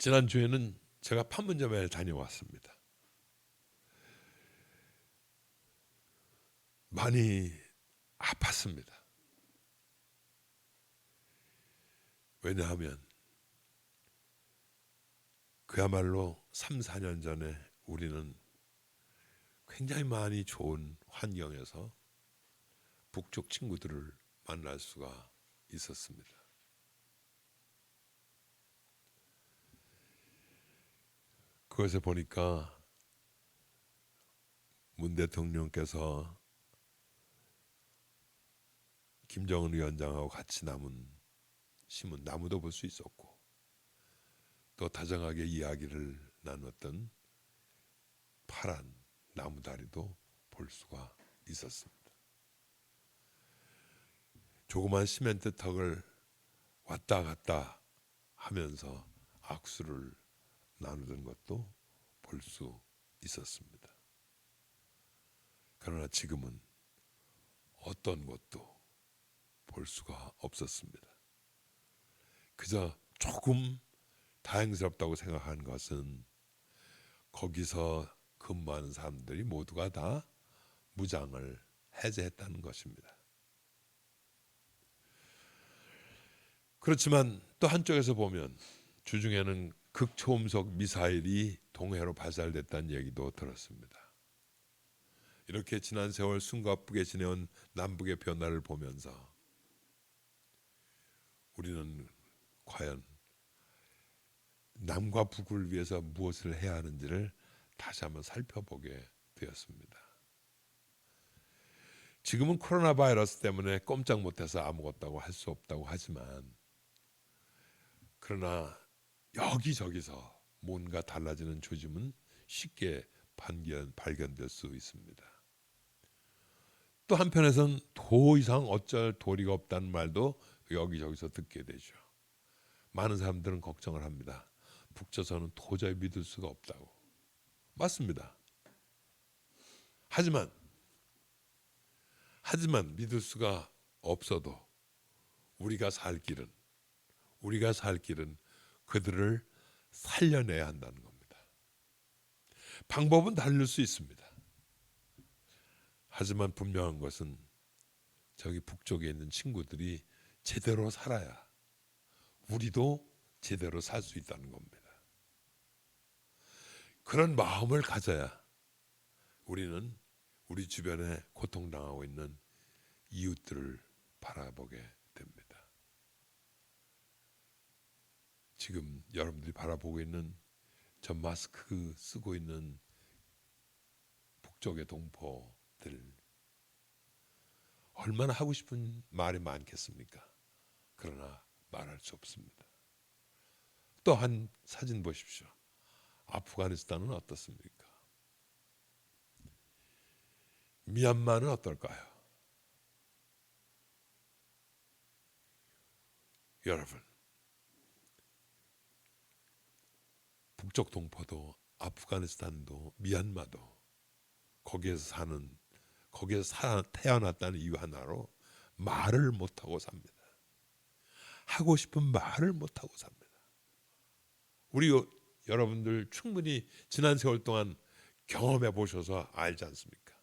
지난주에는 제가 판문점에 다녀왔습니다. 많이 아팠습니다. 왜냐하면 그야말로 3, 4년 전에 우리는 굉장히 많이 좋은 환경에서 북쪽 친구들을 만날 수가 있었습니다. 그것에 보니까 문 대통령께서 김정은 위원장하고 같이 남은 심은 나무도 볼 수 있었고, 또 다정하게 이야기를 나눴던 파란 나무다리도 볼 수가 있었습니다. 조그만 시멘트 턱을 왔다 갔다 하면서 악수를 나누던 것도 볼 수 있었습니다. 그러나 지금은 어떤 것도 볼 수가 없었습니다. 그저 조금 다행스럽다고 생각한 것은 거기서 근무하는 사람들이 모두가 다 무장을 해제했다는 것입니다. 그렇지만 또 한쪽에서 보면 주중에는 극초음속 미사일이 동해로 발사됐다는 얘기도 들었습니다. 이렇게 지난 세월 숨가쁘게 지내온 남북의 변화를 보면서 우리는 과연 남과 북을 위해서 무엇을 해야 하는지를 다시 한번 살펴보게 되었습니다. 지금은 코로나 바이러스 때문에 꼼짝 못해서 아무것도 할 수 없다고 하지만, 그러나 여기저기서 뭔가 달라지는 조짐은 쉽게 발견될 수 있습니다. 또 한편에선 더 이상 어쩔 도리가 없다는 말도 여기저기서 듣게 되죠. 많은 사람들은 걱정을 합니다. 북조선은 도저히 믿을 수가 없다고. 맞습니다. 하지만 믿을 수가 없어도 우리가 살 길은 그들을 살려내야 한다는 겁니다. 방법은 다를 수 있습니다. 하지만 분명한 것은 저기 북쪽에 있는 친구들이 제대로 살아야 우리도 제대로 살 수 있다는 겁니다. 그런 마음을 가져야 우리는 우리 주변에 고통당하고 있는 이웃들을 바라보게 됩니다. 지금 여러분들이 바라보고 있는 저 마스크 쓰고 있는 북쪽의 동포들, 얼마나 하고 싶은 말이 많겠습니까? 그러나 말할 수 없습니다. 또 한 사진 보십시오. 아프가니스탄은 어떻습니까? 미얀마는 어떨까요? 여러분, 북쪽 동포도 아프가니스탄도 미얀마도 거기에서 태어났다는 이유 하나로 말을 못하고 삽니다. 하고 싶은 말을 못하고 삽니다. 우리 여러분들 충분히 지난 세월 동안 경험해 보셔서 알지 않습니까?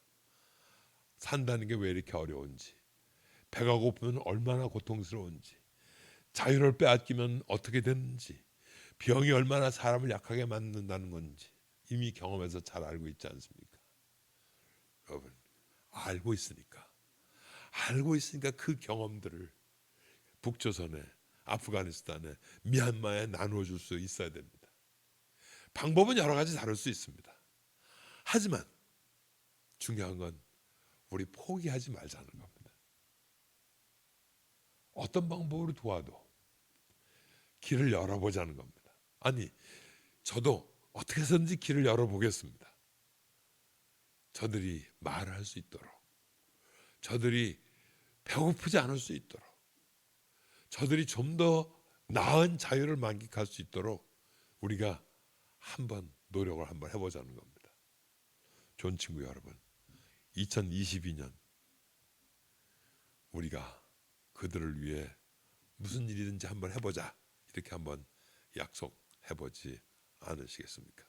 산다는 게 왜 이렇게 어려운지, 배가 고프면 얼마나 고통스러운지, 자유를 빼앗기면 어떻게 되는지, 병이 얼마나 사람을 약하게 만든다는 건지 이미 경험해서 잘 알고 있지 않습니까? 여러분, 알고 있으니까 그 경험들을 북조선에, 아프가니스탄에, 미얀마에 나눠줄 수 있어야 됩니다. 방법은 여러 가지 다를 수 있습니다. 하지만 중요한 건 우리 포기하지 말자는 겁니다. 어떤 방법으로 도와도 길을 열어보자는 겁니다. 아니, 저도 어떻게 해서든지 길을 열어보겠습니다. 저들이 말을 할 수 있도록, 저들이 배고프지 않을 수 있도록, 저들이 좀 더 나은 자유를 만끽할 수 있도록 우리가 한번 노력을 한번 해보자는 겁니다. 좋은 친구 여러분, 2022년 우리가 그들을 위해 무슨 일이든지 한번 해보자, 이렇게 한번 해보지 않으시겠습니까?